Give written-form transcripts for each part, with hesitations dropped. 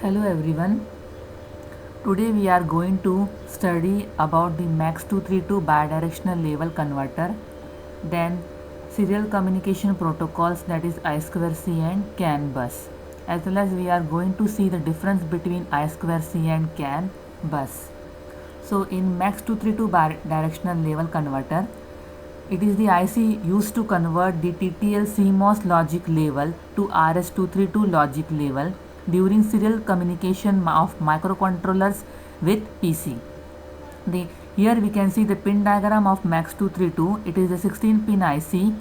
Hello everyone. Today we are going to study about the MAX232 bidirectional level converter, then serial communication protocols, that is I2C and CAN bus, as well as we are going to see the difference between I2C and CAN bus. So in MAX232 bidirectional level converter, it is the IC used to convert the TTL CMOS logic level to RS232 logic level during serial communication of microcontrollers with PC. Here we can see the pin diagram of MAX232. It is a 16 pin IC.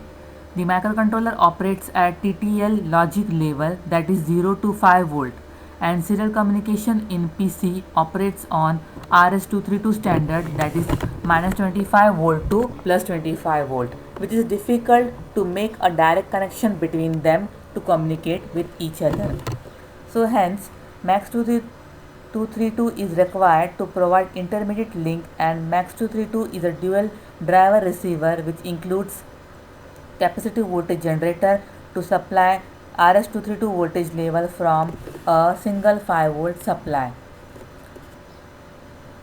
The microcontroller operates at TTL logic level, that is 0 to 5 volt, and serial communication in PC operates on RS232 standard, that is minus 25 volt to plus 25 volt, which is difficult to make a direct connection between them to communicate with each other. So hence MAX232 is required to provide intermediate link, and MAX232 is a dual driver receiver which includes capacitive voltage generator to supply RS232 voltage level from a single 5 volt supply.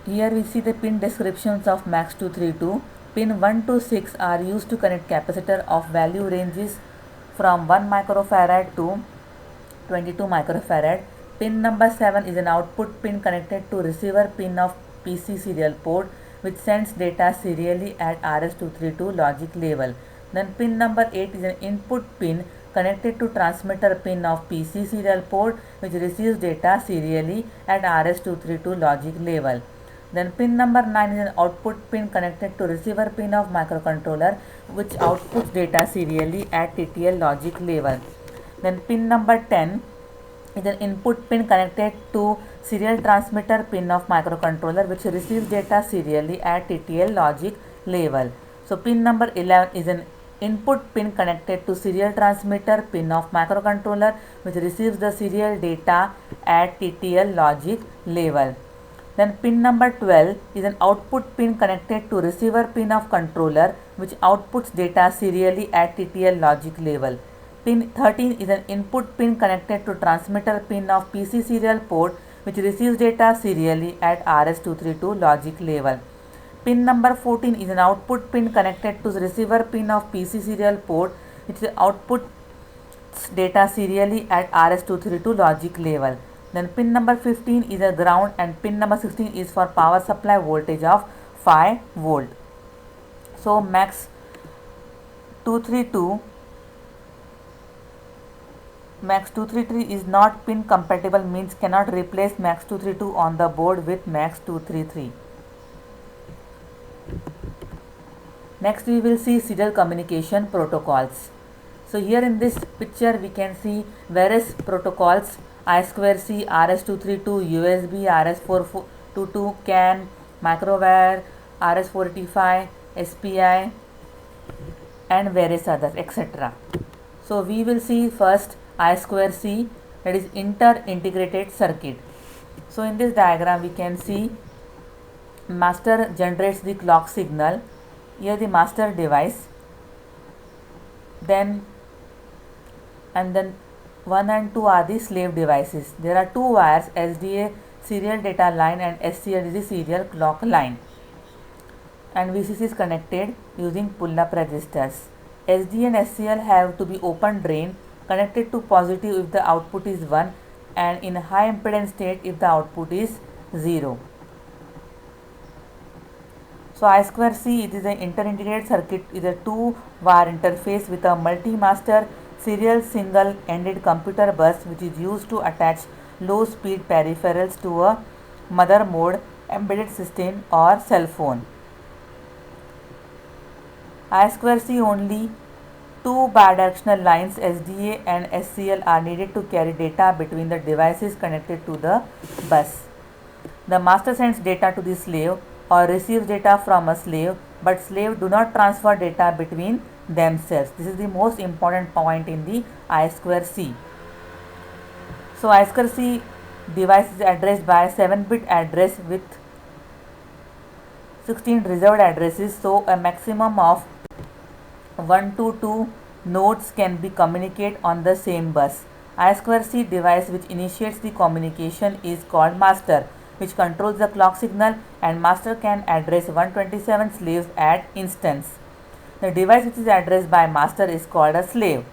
Here we see the pin descriptions of MAX232. Pin 1 to 6 are used to connect capacitor of value ranges from 1 microfarad to 22 microfarad. Pin number 7 is an output pin connected to receiver pin of PC serial port, which sends data serially at RS232 logic level. Then pin number 8 is an input pin connected to transmitter pin of PC serial port, which receives data serially at RS232 logic level. Then pin number 9 is an output pin connected to receiver pin of microcontroller, which outputs data serially at TTL logic level. Then pin number 10 is an input pin connected to serial transmitter pin of microcontroller, which receives data serially at TTL logic level. So pin number 11 is an input pin connected to serial transmitter pin of microcontroller, which receives the serial data at TTL logic level. Then pin number 12 is an output pin connected to receiver pin of controller, which outputs data serially at TTL logic level. Pin 13 is an input pin connected to transmitter pin of PC serial port, which receives data serially at RS232 logic level. Pin number 14 is an output pin connected to the receiver pin of PC serial port, which outputs data serially at RS232 logic level. Then pin number 15 is a ground, and pin number 16 is for power supply voltage of 5 volt. So MAX 232 MAX 233 is not pin compatible, means cannot replace MAX 232 on the board with MAX 233. Next we will see serial communication protocols. So here in this picture we can see various protocols: I2C, RS232, USB, RS422, CAN, microwire, RS485, SPI, and various others, etc. So we will see first I2C, that is inter-integrated circuit. So in this diagram we can see master generates the clock signal. Here the master device, then 1 and 2 are the slave devices. There are two wires, SDA serial data line and SCL is the serial clock line, and VCC is connected using pull-up resistors. SDA and SCL have to be open drain, connected to positive if the output is 1, and in high impedance state if the output is 0. So I2C, it is an inter-integrated circuit, is a two-wire interface with a multi-master serial single-ended computer bus, which is used to attach low-speed peripherals to a mother mode, embedded system or cell phone. I2C only two bidirectional lines SDA and SCL are needed to carry data between the devices connected to the bus. The master sends data to the slave or receives data from a slave, but slave do not transfer data between themselves. This is the most important point in the I2C. So I2C device is addressed by 7-bit address with 16 reserved addresses. So a maximum of 1 to 2 nodes can be communicate on the same bus. I2C device which initiates the communication is called master, which controls the clock signal, and master can address 127 slaves at instance. The device which is addressed by master is called a slave.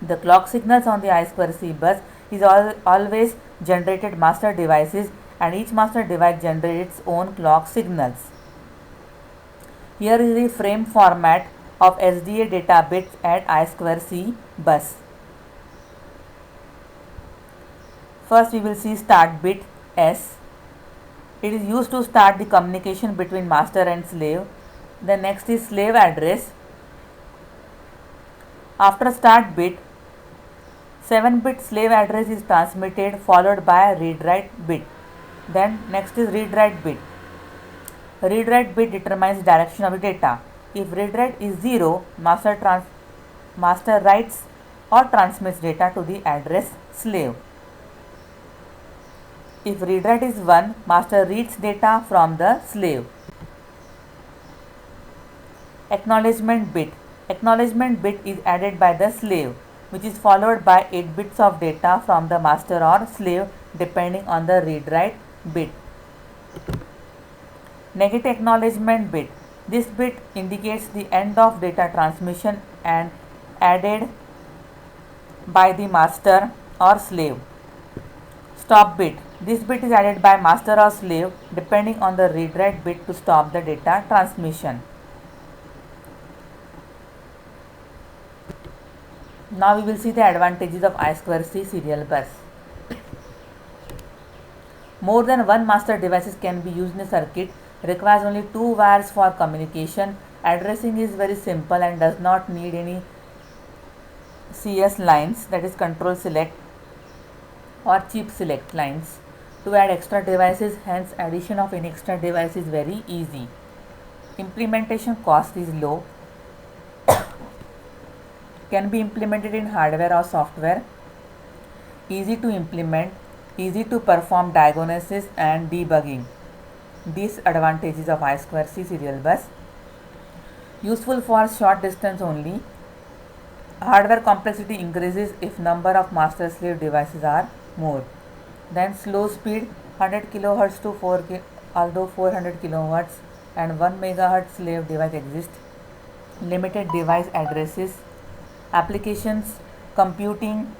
The clock signals on the I2C bus is always generated master devices, and each master device generates its own clock signals. Here is the frame format of SDA data bits at I2C bus. First we will see start bit S. It is used to start the communication between master and slave. The next is slave address. After start bit, 7-bit slave address is transmitted, followed by read-write bit. Then next is read-write bit. Read-write bit determines direction of the data. If read-write is 0, master writes or transmits data to the address slave. If read-write is 1, master reads data from the slave. Acknowledgement bit. Acknowledgement bit is added by the slave, which is followed by 8 bits of data from the master or slave depending on the read-write bit. Negative acknowledgement bit. This bit indicates the end of data transmission and added by the master or slave. Stop bit. This bit is added by master or slave depending on the read-write bit to stop the data transmission. Now we will see the advantages of I2C serial bus. More than one master devices can be used in a circuit. Requires only 2 wires for communication. Addressing is very simple and does not need any CS lines, that is control select or chip select lines to add extra devices. Hence addition of any extra device is very easy. Implementation cost is low. Can be implemented in hardware or software. Easy to implement, easy to perform diagnosis and debugging. These advantages of I2C serial bus. Useful for short distance only. Hardware complexity increases if number of master slave devices are more. Then slow speed 100 kHz to 400 kHz and 1 MHz slave device exist. Limited device addresses. Applications computing.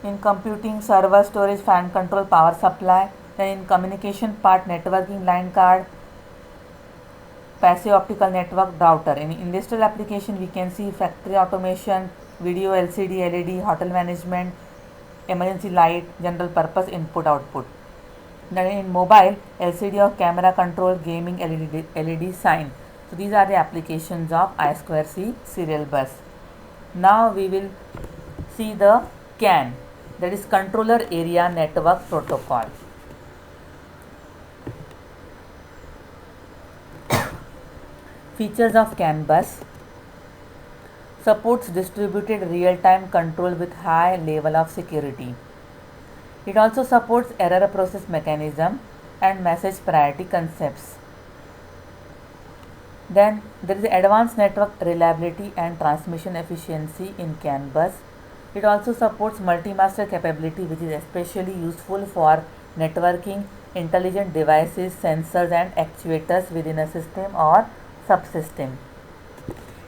In computing, server, storage, fan control, power supply. Then in communication part, networking, line card, passive optical network, router. In industrial application, we can see factory automation, video, LCD, LED, hotel management, emergency light, general purpose input output. Then in mobile, LCD or camera control, gaming, LED sign. So these are the applications of I2C serial bus. Now we will see the CAN, that is controller area network protocol. Features of CAN bus. Supports distributed real-time control with high level of security. It also supports error process mechanism and message priority concepts. Then there is advanced network reliability and transmission efficiency in CAN bus. It also supports multi-master capability, which is especially useful for networking intelligent devices, sensors and actuators within a system or subsystem.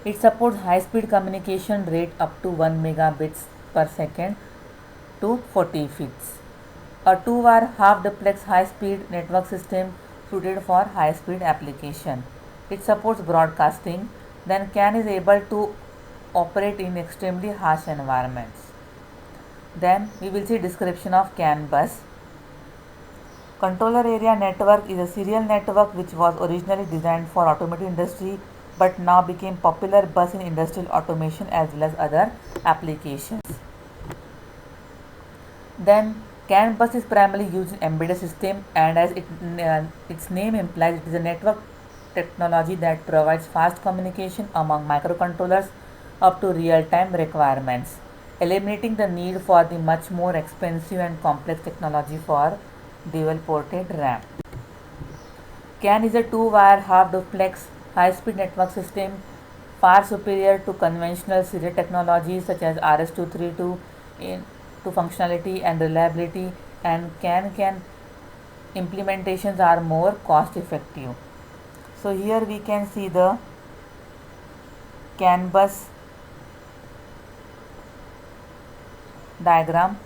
It supports high-speed communication rate up to 1 megabits per second to 40 feet. A 2-wire half-duplex high-speed network system suited for high-speed application. It supports broadcasting. Then CAN is able to operate in extremely harsh environments. Then we will see description of CAN bus. Controller area network is a serial network which was originally designed for automotive industry but now became popular bus in industrial automation as well as other applications. Then CAN bus is primarily used in embedded system, and as its name implies, it is a network technology that provides fast communication among microcontrollers up to real-time requirements, eliminating the need for the much more expensive and complex technology for dual-ported RAM. CAN is a 2-wire half-duplex high-speed network system, far superior to conventional serial technologies such as RS-232 to functionality and reliability, and CAN implementations are more cost effective. So here we can see the CAN bus diagram.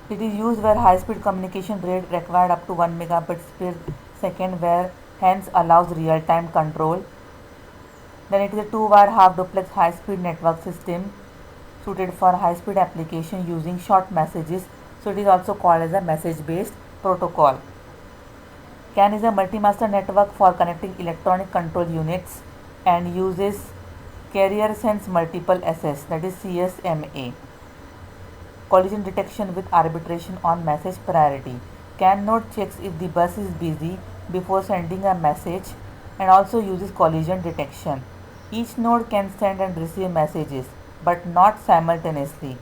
It is used where high-speed communication rate required up to 1 megabits per second, where hence allows real-time control. Then it is a two-wire half-duplex high-speed network system suited for high-speed application using short messages. So it is also called as a message-based protocol. CAN is a multi-master network for connecting electronic control units and uses carrier sense multiple access, that is CSMA. Collision detection with arbitration on message priority. CAN node checks if the bus is busy before sending a message and also uses collision detection. Each node can send and receive messages but not simultaneously,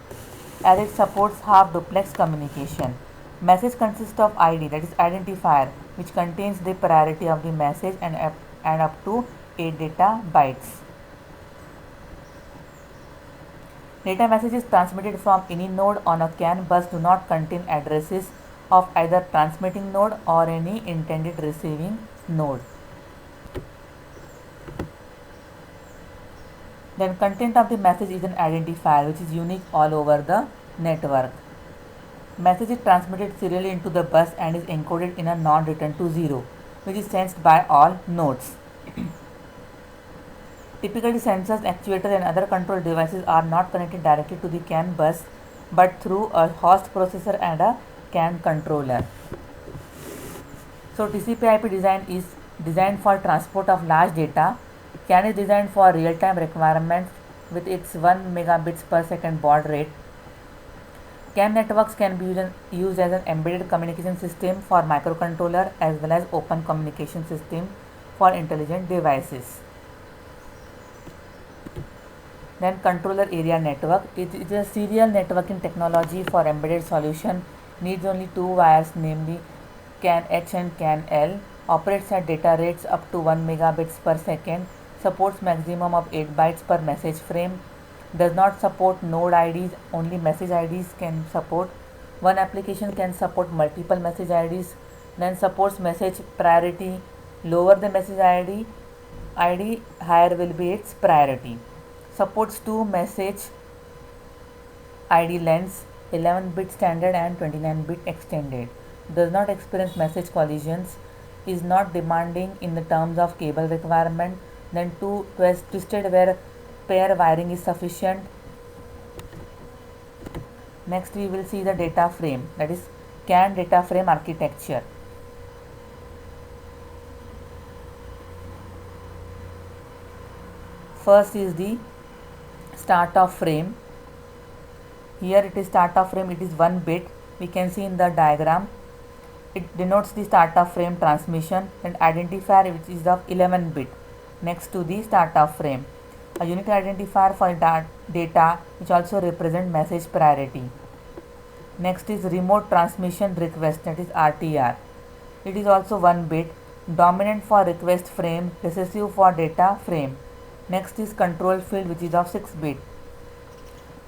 as it supports half duplex communication. Message consists of ID, that is identifier, which contains the priority of the message and up to 8 data bytes. Data messages transmitted from any node on a CAN bus do not contain addresses of either transmitting node or any intended receiving node. Then content of the message is an identifier which is unique all over the network. Message is transmitted serially into the bus and is encoded in a non-return to 0, which is sensed by all nodes. Typically, sensors, actuators and other control devices are not connected directly to the CAN bus but through a host processor and a CAN controller. So TCP/IP design is designed for transport of large data. CAN is designed for real-time requirements with its 1 megabits per second baud rate. CAN networks can be used as an embedded communication system for microcontroller as well as open communication system for intelligent devices. Then controller area network. It is a serial networking technology for embedded solution. Needs only two wires, namely CAN H and CAN L. Operates at data rates up to 1 megabits per second. Supports maximum of 8 bytes per message frame. Does not support node IDs, only message IDs can support. One application can support multiple message IDs. Then supports message priority. Lower the message ID, higher will be its priority. Supports two message ID lengths, 11-bit standard and 29-bit extended. Does not experience message collisions. Is not demanding in the terms of cable requirement. Then two twisted where pair wiring is sufficient. Next we will see the data frame, that is CAN data frame architecture. First is the start of frame. Here it is start of frame, it is 1 bit. We can see in the diagram. It denotes the start of frame transmission and identifier which is of 11 bit next to the start of frame. A unique identifier for data which also represent message priority. Next is remote transmission request, that is RTR. It is also 1 bit, dominant for request frame, recessive for data frame. Next is control field which is of 6 bit.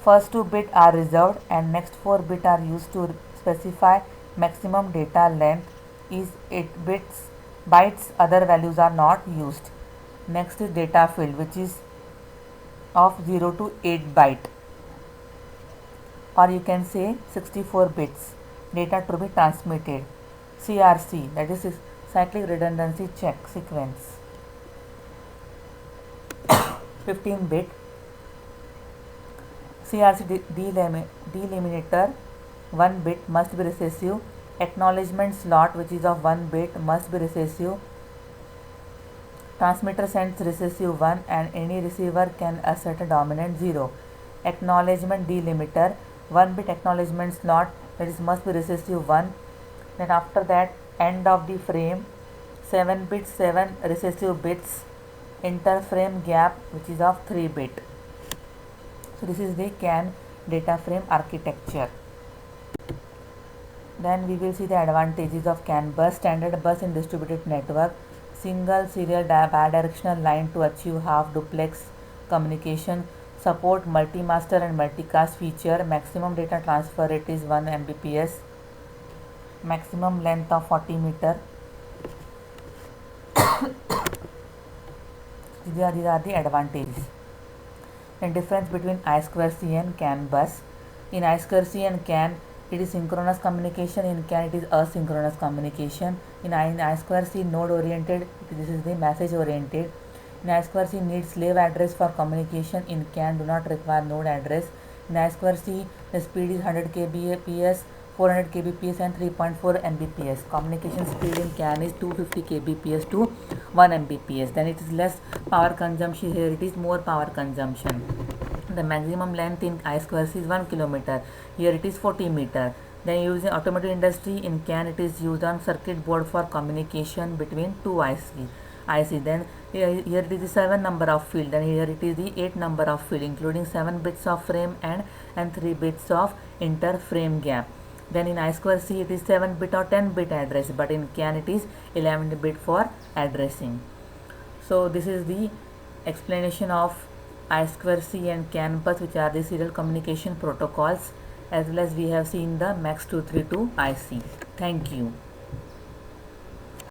First 2 bit are reserved and next 4 bit are used to specify maximum data length is 8 bytes, other values are not used. Next is data field which is of 0 to 8 byte, or you can say 64 bits data to be transmitted. CRC, that is cyclic redundancy check sequence, 15 bit. CRC delimiter 1 bit must be recessive. Acknowledgement slot which is of 1 bit must be recessive. Transmitter sends recessive 1 and any receiver can assert a dominant 0. Acknowledgement delimiter 1 bit acknowledgement slot, that is must be recessive 1. Then after that end of the frame 7 bits, 7 recessive bits, interframe gap which is of 3 bit. So this is the CAN data frame architecture. Then we will see the advantages of CAN bus. Standard bus in distributed network. Single serial bidirectional line to achieve half duplex communication. support multi-master and multicast feature. Maximum data transfer rate is 1 Mbps. Maximum length of 40 meter. These are the advantages. The difference between I2C and CAN bus. In I2C and CAN, it is synchronous communication. In CAN, it is asynchronous communication. In I2C, node oriented. This is the message oriented. In I2C, need slave address for communication. In CAN, do not require node address. In I2C, the speed is 100 kbps, 400 kbps and 3.4 mbps. Communication speed in CAN is 250 kbps to 1 mbps. Then it is less power consumption. Here it is more power consumption. The maximum length in I2C is 1 kilometer. Here it is 40 meter. Then used in automotive industry. In CAN, it is used on circuit board for communication between two IC. Then here it is the 7 number of field. Then here it is the 8 number of field, including 7 bits of frame and 3 bits of inter frame gap. Then in I2C, it is 7 bit or 10 bit address, but in CAN it is 11 bit for addressing. So this is the explanation of I2C and CAN bus, which are the serial communication protocols, as well as we have seen the MAX232 IC. Thank you.